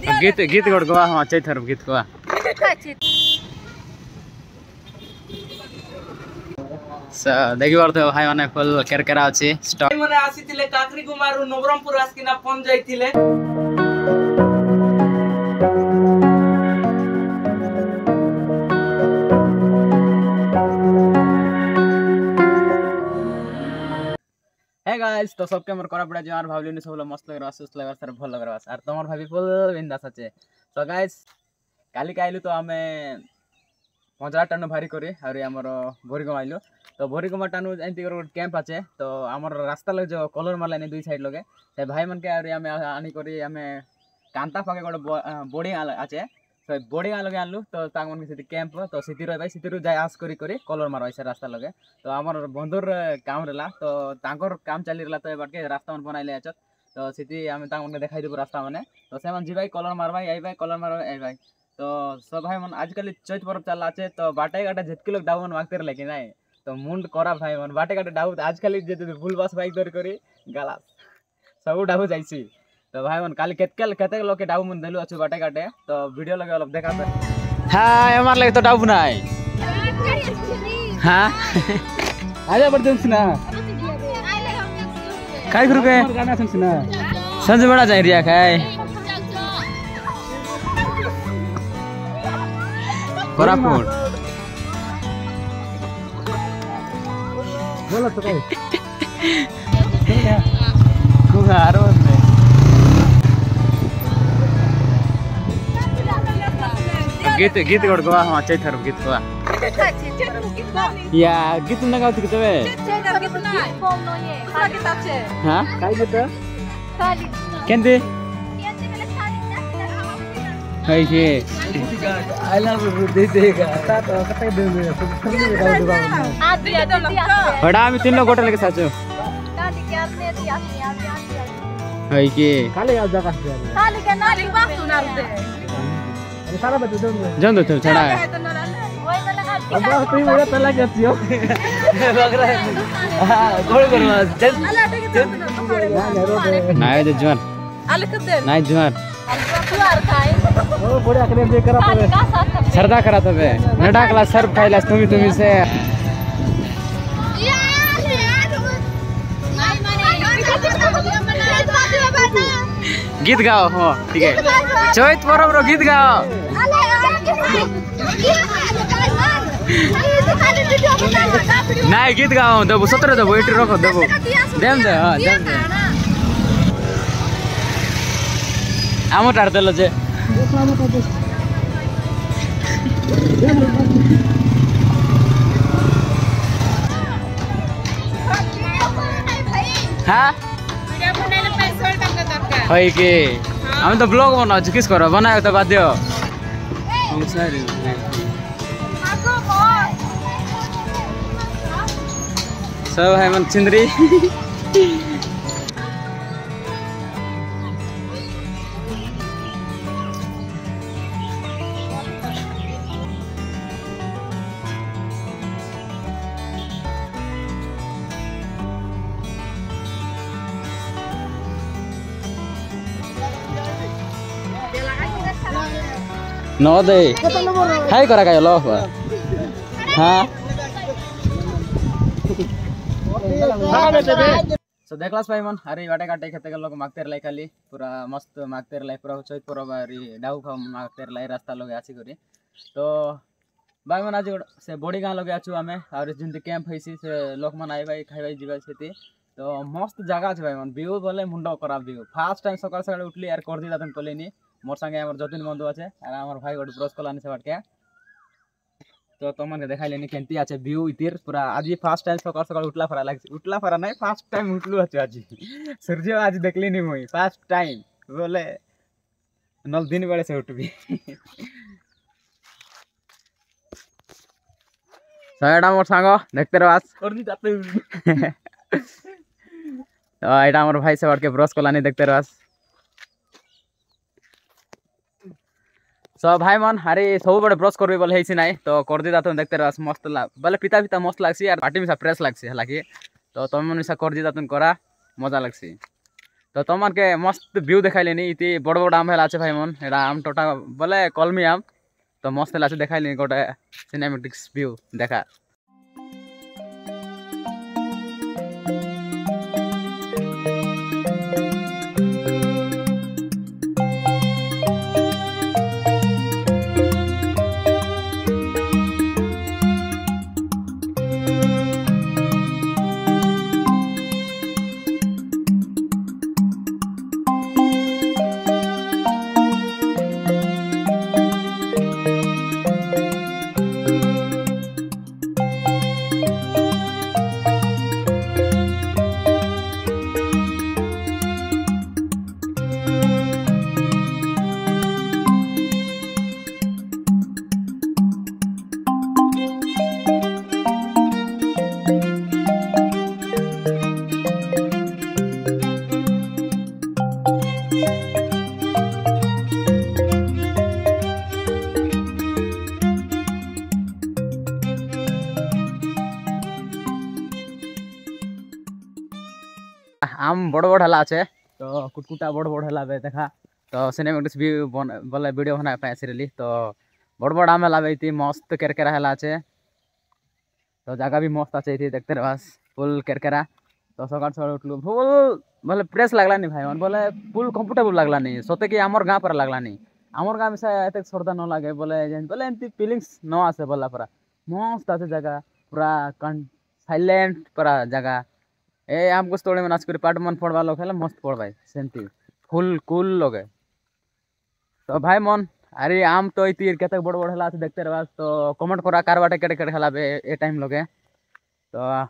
गीत गीत गोड़ गवा हां चैथर गीत गवा देखि परथे भाई माने फुल केरकेरा अछि स्टॉक माने आसीथिले काकरी कुमार नवरंगपुर आसकिना पहुंच जाइथिले। हे गाइस तो सबके मोर करा पड़ा जमार भाबलिनी सब मस्त लग रहा सुस्त लग रहा सर भल लग रहा और तमर भाभी फुल बिंदास আছে। तो गाइस काली काइलु तो हमें 15 टन भारी करे और हमर बोरीगम आइलो तो बोरीगम टानु एंती कर कैंप আছে तो हमर रास्ता लग जो कलर मारला ने दुई साइड लगे से भाई मन के और हमें आनी करी हमें कांता पाके गोटे बोर्डिंग আছে तो बोर्डिंग लगे आनलु तो ताक मन के कैंप तो सिटी रह भाई सिटी जाय आस करी कलर मारवा से रास्ता लगे तो हमर बंधुर काम रहला तो तांकर काम चली रहला तो ए बाटे रास्ता मन बनाइले अछत तो सिटी हम ताक मन के देखाई देबो रास्ता माने तो से मन जी भाई कलर मारवा आई भाई कलर मारवा आई भाई तो सब भाई मन आजकल चैत पर्व चला আছে तो बाटे गाटे जितके लोग डाउन मांगते रहे कि नहीं तो मुंड करा भाई मन बाटे गाटे डाउ आजकल जे फुल बस बाइक दर करी गाला सब डाउ जाइसी तो भाई मन काली केते लोग के डाउ मन देलु अछि बाटे गाटे तो वीडियो लगे अलग देखा तो हां हमार लगे तो डाउ नाही हां आजा बड़ सुना काय करू के गाना सुना संजय बड़ा जाई रिया खाय कोरापुट बोलो तो काय कुहार बंदे गीत गीत गोड़ गवा हां चैथर गीत गवा या गीत न गाउत तबे चैथर गीत ना फोन नो ये खाली गीत আছে हां काय गीत खाली केंदे हाय के आई लव यू दे देगा तो कते दे आ दिया तो बड़ा हम तीन लोग होटल के साथ दादी के आदमी दिया हाय के खाली आ जगह खाली के नाली बात सुना दे सारा बता दो जन दो छड़ा है अब तो ही बड़ा पहला कहती हो बगरा हां गोल गोल नाय दे जुआर आले कते नाय जुआर जुआर खाए ओ बड़ा करे दे करा पर सरदा करा तबे नडा क्लास सर फाइलास तुमी से गीत गाओ हो ठीक है चैत पर्व रो गीत गाओ नहीं गीत गाओ देबो 17 देबो 80 रखो देबो देम दे हां देम दे आमो टार देलो जे हां वीडियो बनाइले पैसा टका दरकार होय के हम तो ब्लॉग बनाओ किस करो बनायो तो बाध्य हम सारे सब है मन चिंदरी न दे हाय करा का लो हां सो देखलास भाई मन अरे वाटे काटे खेते के लोग मागते रलाई खाली पूरा मस्त मागते रलाई पूरा चैत परब अरे डाउ खा मागते रलाई रास्ता लगे आसी करी तो भाई मन आज से बड़ी गां लगे आछु हमें और जिंदे कैंप हैसी से लोक मन आइ भाई खाइ भाई जीवा छेती तो मस्त जगह छे भाई मन व्यू बोले मुंडो खराब व्यू फर्स्ट टाइम सकाळ सकाळ उठली यार कर दी दातन कलेनी मोर संगे हमर जतिन बंधु আছে আর আমার ভাই গড ব্রশ কলানি से बाटके तो तुमने देखाई लेनी केंती আছে व्यू इतिर पूरा आज फर्स्ट टाइम सकाळ सकाळ उठला फरा नहीं फर्स्ट टाइम उठलु আছে आज सूर्य आज देखली नहीं मोई फर्स्ट टाइम बोले नल दिन बेले से उठबी साइडा मोर संग देखते रहस कर दी जाते तो एटा मोर भाई से बाटके ब्रश कलानी देखते रहस सब भाई मन अरे सब बड़े ब्रश करबे बोले हैसी नहीं तो कर दी दातन देखते रहस मस्त बोले पिता पिता मस्त लागसी यार पार्टी में सा फ्रेश लागसी हालांकि तो तुम मन सा कर दी दातन करा मजा लागसी तो तुम के मस्त व्यू देखाइलेनी इति बड़ बड़ आम है भाई मन एटा आम टोटा बोले कलमी आम तो मस्त है देखाइलेनी गोटे सिनेमेटिक्स व्यू देखा आम बड़ बड़ हला छे तो कुटकुटा बड़ बड़ हला बे देखा तो सिनेमेटिक्स भी बोले वीडियो बना पे आसिरली तो बड़ बड़ आम हला बेती मस्त केरकेरा हला छे तो जगह भी मस्त आछे इति देखते रहबास फुल केरकेरा तो सकाळ सकाळ उठलु फुल बोले फ्रेश लागला नी भाई मन बोले फुल कंफर्टेबल लागला नी सते कि हमर गां पर लागला नी हमर गां में से एते सरदा न लागे बोले एंती फीलिंग्स न आसे बोला पूरा मस्त आछे जगह पूरा साइलेंट पूरा जगह ए हमको तोड़े में नाच कर पाट मन पड़वा लोग है मस्त पड़ भाई सेमती फुल कूल लोगे तो भाई मन अरे आम तो इति केते बड़ बड़ हला देखते रहबा तो कमेंट करा कार बाटे केटे केटे हला बे ए टाइम लोगे तो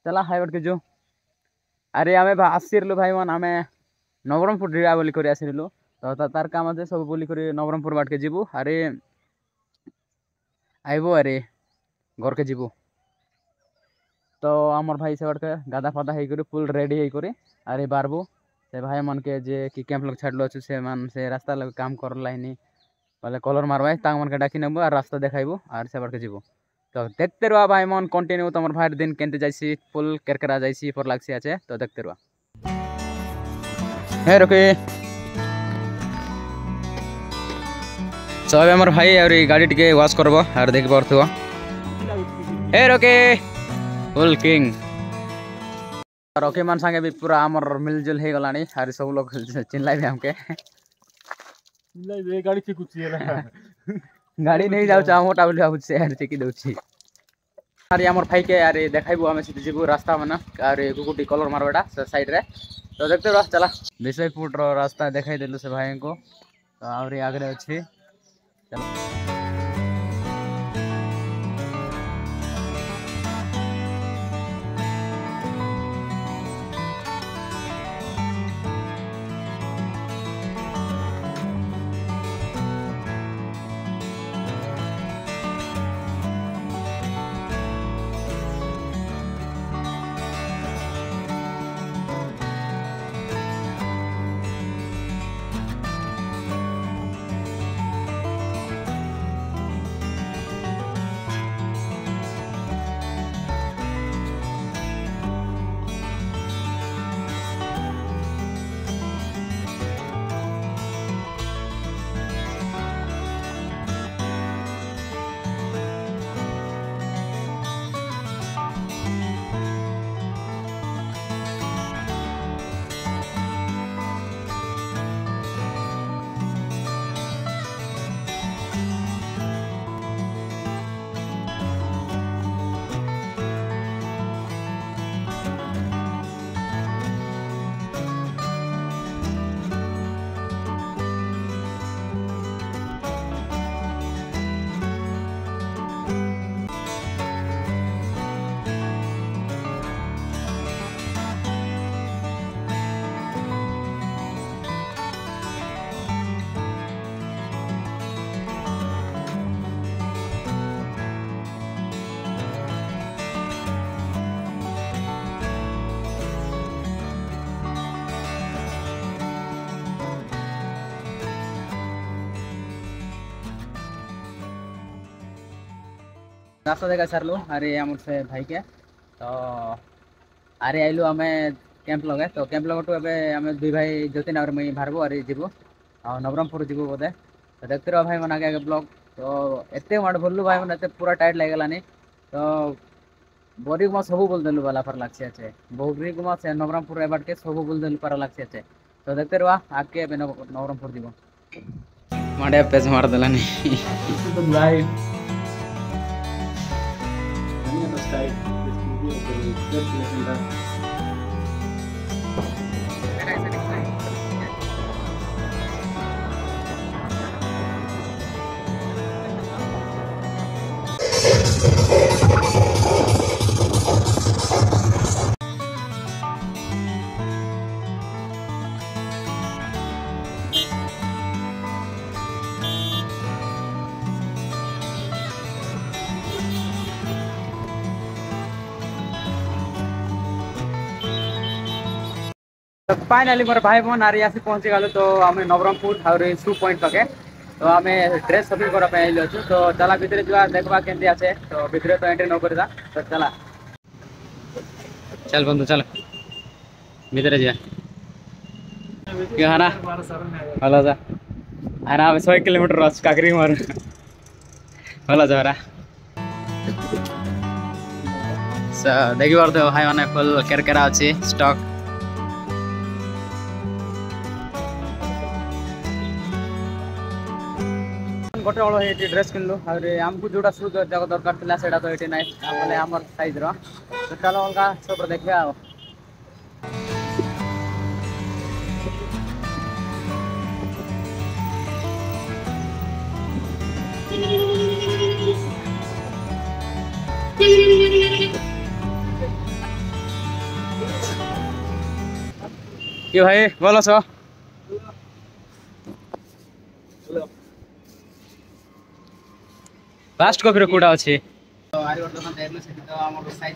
चला हाई बाट के जो अरे आमे आसिरलु भाई मन आमे नवरंगपुर डिरा बोली करी आसिरलु तो तार काम আছে सब बोली करी नवरंगपुर बाट के जीबू अरे आइबो अरे घर के जीबू तो आमर भाई से के गादा फादा हे करी फुल रेडी हे करी अरे बारबू से भाई मन के जे कि कैंप लोग छाड़लो अछि से मन से रास्ता लग काम करला हिनी बोले कलर मारबाई तांग मन के डाकी नेबो और रास्ता देखाइबो और से के जीबो तो देखते रहो भाई मन कंटिन्यू तमर भाई दिन केनते जाइसी फुल केरकेरा जाइसी पर लागसी आछे तो देखते रहो हे रोके सब हमर भाई और गाड़ी टिके वॉश करबो और देख परथुवा हे रोके फुल किंग रॉकी मान संगे भी पूरा आमर मिलजुल हे गलानी और सब लोग चिल्लाई भी हमके चिल्लाई बे गाड़ी से कुछ गाड़ी नहीं जाउ चा मोटा बोली बाबू से यार चिकी दउची अरे आमर भाई के यार देखाइबो हमें सीधे जीबो रास्ता में और गुगुटी कलर मारबेटा साइड रे तो देखते रह चला 20 फुट रो रास्ता देखाई देलु से भाई को तो और आगे अछि रास्ता देखा सारलु अरे आम से भाई के तो अरे आइलु आम कैंप लगे तो कैंप लगटू एवं दुई भाई जतिन और मुई बाहरबू और जीवु नवरंगपुर जीवु बोधे तो देखते रहो भाई मन आगे आगे ब्लॉग तो एते माड़ भरलु भाई मन एते पूरा टाइट लगलानी तो बोरी गुमा सबू बोल देलु वाला पर लागसे আছে बोरी गुमा से नवरंगपुर एबाट के सबू बोल देलु पर लागसे আছে तो देखते रहो आके नवरंगपुर जीवु माडे पेज मार देलानी तो लाइव फाइनाली मोर भाई बहन आरी आसी पहुँची गलु तो आम नवरंगपुर और शू पॉइंट पाके तो आम ड्रेस शॉपिंग करने आइलु अच्छु तो चला भितर जा देखा केमती आसे तो भितर तो एंट्री न करदा तो चला चल बंधु चल भितर जा क्या हाना भला जा हाना 100 किलोमीटर आस काकरी मार भला जा रा देखि पारतो भाई माने फुल केरकेरा अछि स्टॉक गोटे हल ये ड्रेस किनलु और आमको जोटा शूज जाक दरकार था से तो ये ना बोले आम साइज तो चलो अलग सब देखा कि भाई भल छ लास्ट कॉपी कोडा अछि तो आरी वर्तमान देखलो से तो हमर साइज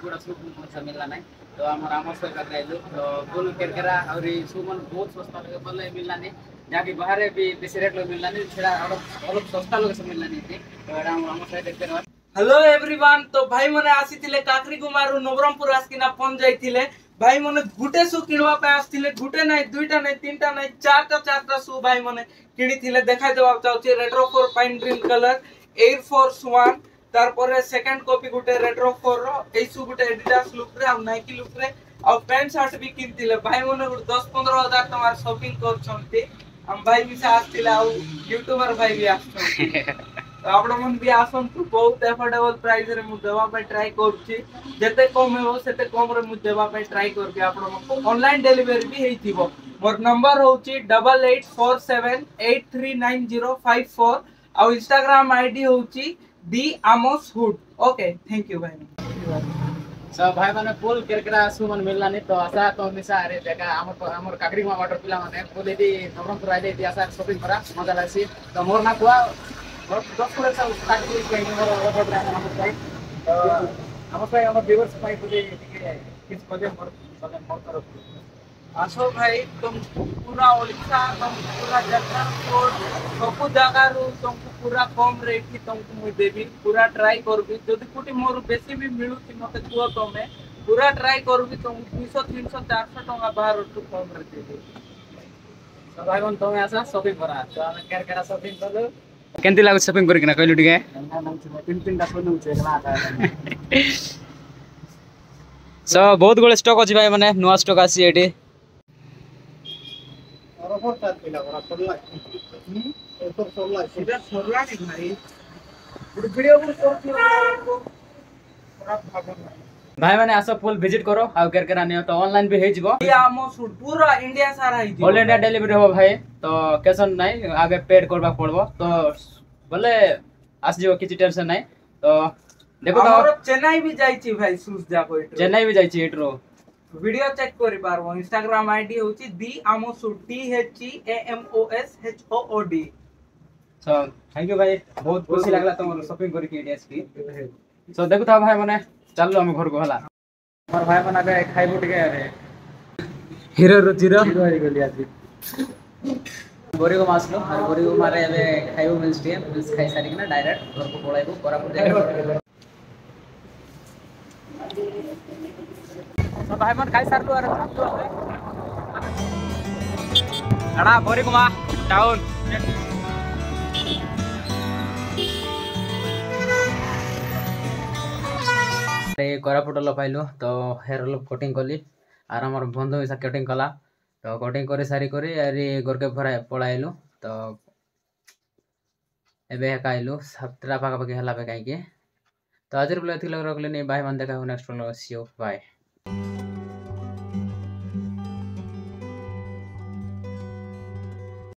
पूरा सब मिलला नै तो हमर आमर से कर देलु तो फुल केरकेरा और सुमन बहुत सस्ता लगे बोले मिलला नै जाके बाहर भी बेसी रेट लो मिलला नै छेड़ा अलग सस्ता लगे से मिलला नै तो एडा हमर साइड देखते न हेलो एवरीवन तो भाई मने आसीथिले काकरी गुमारू नवरंगपुर आसकिना पहुंच जाइथिले भाई मने गुटे सु किनवा पे आस्थिले गुटे नै दुईटा नै तीनटा नै चारटा सु भाई मने किनिथिले देखाइ देबा चाहूची retro 4 pine green colour air force 1 तार परे सेकंड कॉपी गुटे रेट्रो 4 रो एसु गुटे एडिडास लुक रे आ नाइकी लुक रे आ पैंट शर्ट भी किनथिले भाई मने 10-15 हजार टका शॉपिंग करछंती हम भाई भी से आस्थिले आ यूट्यूबर भाई भी आछथि तो आपण मन भी आसन तू बहुत एफोर्डेबल प्राइस रे मु देबा पे ट्राई करछि जते कम हेबो सेते कम रे मु देबा पे ट्राई करबी आपण मन ऑनलाइन डिलीवरी भी हेतिबो मोर नंबर होछि 8847839054 और इंस्टाग्राम आईडी होछि दी आमोस हुड ओके थैंक यू भाई सब भाई माने फुल केरकेरा सुमन मिलला नै तो आशा तो हमेशा अरे देखा हमर काकरी मा वाटर पिला माने बोलेदी नवरंगपुर आइले दी आशा शॉपिंग करा मजा लासी तो मोर ना कुआ 10 कोले सब स्टार्ट कर के मोर ऑर्डर ब्रांड हमर साइड हमर व्यूअर्स पाई बोले किस पदे मोर तरफ आसो भाई तुम पूरा ओडिशा तुम पूरा जगन्नाथ सब जगह रू तुमको पूरा कम रेट की तुमको मु देबी पूरा ट्राई करबी जदी कोटी मोर बेसी भी मिलुची मते कुआ तमे पूरा ट्राई करबी तुम 200 300 400 टका बाहर टू कम रे देबी सब भाई कोन तमे आसा शॉपिंग करा तो हम केरकेरा शॉपिंग करलो केंती लागो शॉपिंग करी किना कहलु टिके तीन सोनु छै एकला आता सो बहुत गोळे स्टॉक अछि भाई माने नुवा स्टॉक आसी एटी भाई माने आसो फुल विजिट करो आ केरकेरा नियो तो ऑनलाइन भी हे जिवो ये आमो सूट पूरा इंडिया सारा हे ऑल इंडिया डिलीवरी हो भाई तो कैसन नहीं आगे पेड करबा पड़बो तो बोले आस जिवो किछि टेंशन नहीं तो देखो तो हमरो चेन्नई भी जाई छी भाई शूज जा कोइ चेन्नई भी जाई छी एट्रो वीडियो चेक करि पारबो इंस्टाग्राम आईडी होची दी आमोसुड THEAMOSHOOD सो थैंक यू भाई बहुत खुशी लागला तुम शॉपिंग करी के एडीएस की सो देखो था भाई माने चलो हम घर को हला हमर भाई माने बे खाइबो टिके अरे हीरो रुचिरो हीरो आइ गेली आज गोरी को मासलो और गोरी को मारे एबे खाइबो मिल्स टिए मिल्स खाइ सारी ना डायरेक्ट घर को पळाइबो कोरापुर जाके तो भाई मन खाई सारलु आरो अड़ा बोरीगुमा टाउन कोरापुट लो पाइलु तो हेयर कटिंग कली आर आमर बंधु मिसा कटिंग कला तो कटिंग कर सारी करी अरे घर के पळाइलु तो एबे आइलु 7टा पाखापाखि हला कहीं तो आज ब्लॉग रखले नहीं बाय मन देखा next blog see you bye.